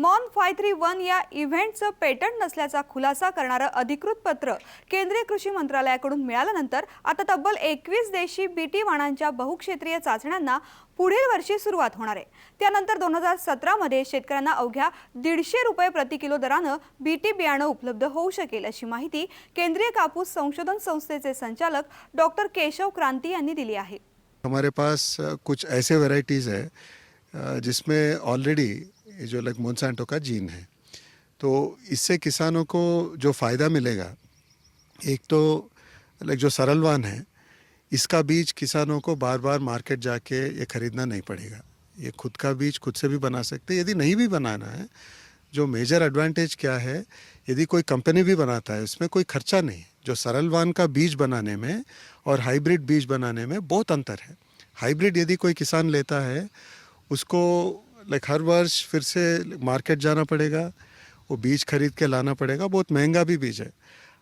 मॉन 531 या इव्हेंटचं पेटंट नसल्याचा खुलासा करणारं अधिकृत पत्र केंद्रीय कृषी मंत्रालयाकडून मिळाल्यानंतर आता तब्बल 21 देशी बीटी वाणांच्या बहुक्षेत्रीय चाचण्यांना पुढील वर्षी सुरुवात होणार आहे। त्यानंतर 2017 मध्ये शेतकऱ्यांना अवघ्या 150 रुपये प्रति किलो दरानं बीटी बियाणं उपलब्ध होऊ शकेल अशी माहिती केंद्रीय कापूस संशोधन संस्थेचे संचालक डॉक्टर केशव क्रांती यांनी दिली आहे। हमारे पास कुछ ऐसे वैरायटीज़ है जिसमें ऑलरेडी जो लाइक मोनसांटो का जीन है, तो इससे किसानों को जो फ़ायदा मिलेगा, एक तो लाइक जो सरलवान है इसका बीज किसानों को बार बार मार्केट जाके ये ख़रीदना नहीं पड़ेगा। ये खुद का बीज खुद से भी बना सकते हैं। यदि नहीं भी बनाना है, जो मेजर एडवांटेज क्या है, यदि कोई कंपनी भी बनाता है उसमें कोई खर्चा नहीं। जो सरलवान का बीज बनाने में और हाइब्रिड बीज बनाने में बहुत अंतर है। हाइब्रिड यदि कोई किसान लेता है उसको लाइक हर वर्ष फिर से मार्केट जाना पड़ेगा, वो बीज खरीद के लाना पड़ेगा, बहुत महंगा भी बीज है।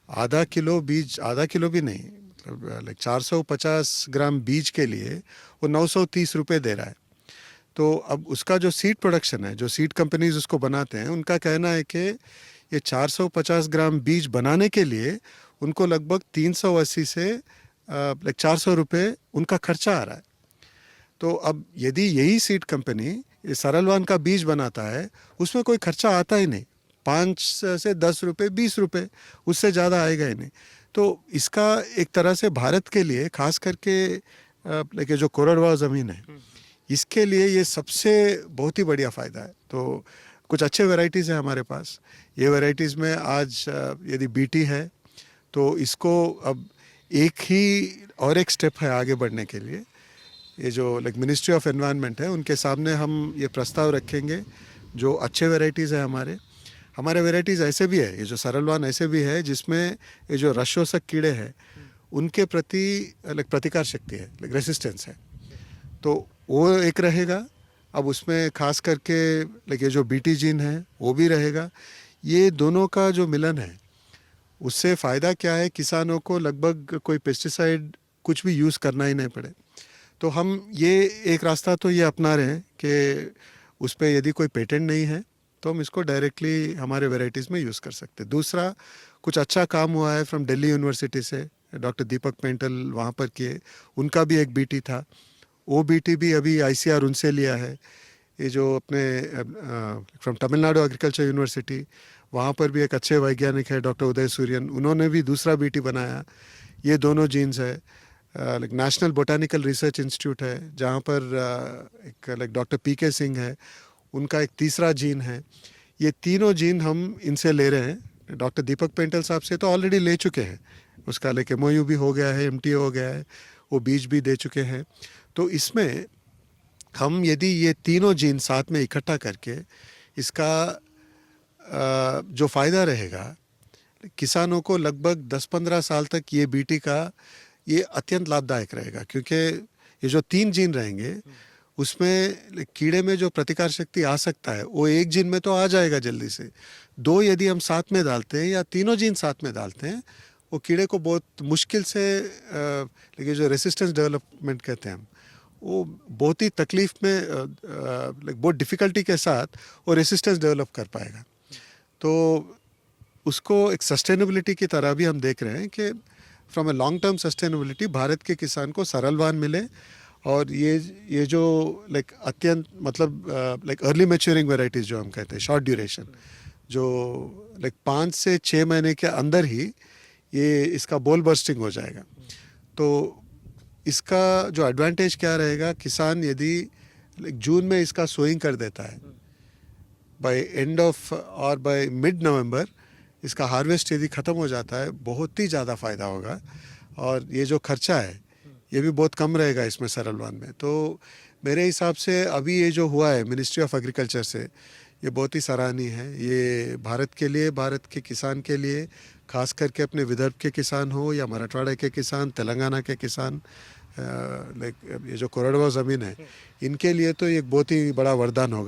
आधा किलो भी नहीं, मतलब लाइक 450 ग्राम बीज के लिए वो 930 रुपये दे रहा है। तो अब उसका जो सीड प्रोडक्शन है, जो सीड कंपनीज उसको बनाते हैं, उनका कहना है कि ये 450 ग्राम बीज बनाने के लिए उनको लगभग 380 से लाइक 400 रुपये उनका खर्चा आ रहा है। तो अब यदि यही सीड कंपनी ये सरलवान का बीज बनाता है, उसमें कोई खर्चा आता ही नहीं, 5 से 10 रुपये 20 रुपये, उससे ज़्यादा आएगा ही नहीं। तो इसका एक तरह से भारत के लिए, खास करके लाइक जो कोरडवाह ज़मीन है, इसके लिए ये सबसे बहुत ही बढ़िया फ़ायदा है। तो कुछ अच्छे वैरायटीज़ हैं हमारे पास। ये वैरायटीज़ में आज यदि बीटी है तो इसको अब एक स्टेप है आगे बढ़ने के लिए। ये जो लाइक मिनिस्ट्री ऑफ एनवायरनमेंट है, उनके सामने हम ये प्रस्ताव रखेंगे। जो अच्छे वैरायटीज़ हैं हमारे वैरायटीज़ ऐसे भी है, ये जो सरलवान ऐसे भी है जिसमें ये जो रसशोषक कीड़े हैं उनके प्रति लाइक प्रतिकार शक्ति है, लाइक रेसिस्टेंस है, तो वो एक रहेगा। अब उसमें खास करके लाइक ये जो बीटी जीन है वो भी रहेगा। ये दोनों का जो मिलन है उससे फ़ायदा क्या है, किसानों को लगभग कोई पेस्टिसाइड कुछ भी यूज़ करना ही नहीं पड़े। तो हम ये एक रास्ता तो ये अपना रहे हैं कि उस पर यदि कोई पेटेंट नहीं है तो हम इसको डायरेक्टली हमारे वैरायटीज़ में यूज़ कर सकते हैं। दूसरा, कुछ अच्छा काम हुआ है फ्रॉम दिल्ली यूनिवर्सिटी से, डॉक्टर दीपक पेंटल वहाँ पर किए, उनका भी एक बीटी था, वो बीटी भी अभी आईसीआर उनसे लिया है। ये जो अपने फ्रॉम तमिलनाडु एग्रीकल्चर यूनिवर्सिटी, वहाँ पर भी एक अच्छे वैज्ञानिक है डॉक्टर उदय सूर्यन, उन्होंने भी दूसरा बीटी बनाया। ये दोनों जीन्स है। Like national botanical research institute है जहाँ पर एक लाइक डॉक्टर पीके सिंह है, उनका एक तीसरा जीन है। ये तीनों जीन हम इनसे ले रहे हैं। डॉक्टर दीपक पेंटल साहब से तो ऑलरेडी ले चुके हैं, उसका लाइक MOU भी हो गया है, MTA हो गया है, वो बीज भी दे चुके हैं। तो इसमें हम यदि ये तीनों जीन साथ में इकट्ठा करके इसका जो फ़ायदा रहेगा, किसानों को लगभग 10-15 साल तक ये बीटी का ये अत्यंत लाभदायक रहेगा। क्योंकि ये जो 3 जीन रहेंगे उसमें कीड़े में जो प्रतिकार शक्ति आ सकता है वो एक जीन में तो आ जाएगा जल्दी से। 2 यदि हम साथ में डालते हैं या तीनों जीन साथ में डालते हैं, वो कीड़े को बहुत मुश्किल से लेकिन जो रेसिस्टेंस डेवलपमेंट कहते हैं हम, वो बहुत ही तकलीफ में बहुत डिफ़िकल्टी के साथ वो रेसिस्टेंस डेवलप कर पाएगा। तो उसको एक सस्टेनेबिलिटी की तरह भी हम देख रहे हैं कि from a long term sustainability Bharat के किसान को सरलवान मिले, और ये जो लाइक अत्यंत मतलब लाइक अर्ली मैच्योरिंग वैरायटीज़ जो हम कहते हैं, शॉर्ट ड्यूरेशन, जो लाइक 5 से 6 महीने के अंदर ही ये इसका बॉल बर्स्टिंग हो जाएगा। तो इसका जो एडवांटेज क्या रहेगा, किसान यदि लाइक जून में इसका सोइंग कर देता है, बाय एंड ऑफ और बाय मिड नवंबर इसका हार्वेस्ट यदि ख़त्म हो जाता है, बहुत ही ज़्यादा फ़ायदा होगा। और ये जो खर्चा है ये भी बहुत कम रहेगा इसमें सरलवान में। तो मेरे हिसाब से अभी ये जो हुआ है मिनिस्ट्री ऑफ एग्रीकल्चर से, ये बहुत ही सराहनीय है। ये भारत के लिए, भारत के किसान के लिए, खास करके अपने विदर्भ के किसान हो या मराठवाड़ा के किसान, तेलंगाना के किसान, लाइक ये जो कोरडवाह ज़मीन है, इनके लिए तो ये बहुत ही बड़ा वरदान होगा।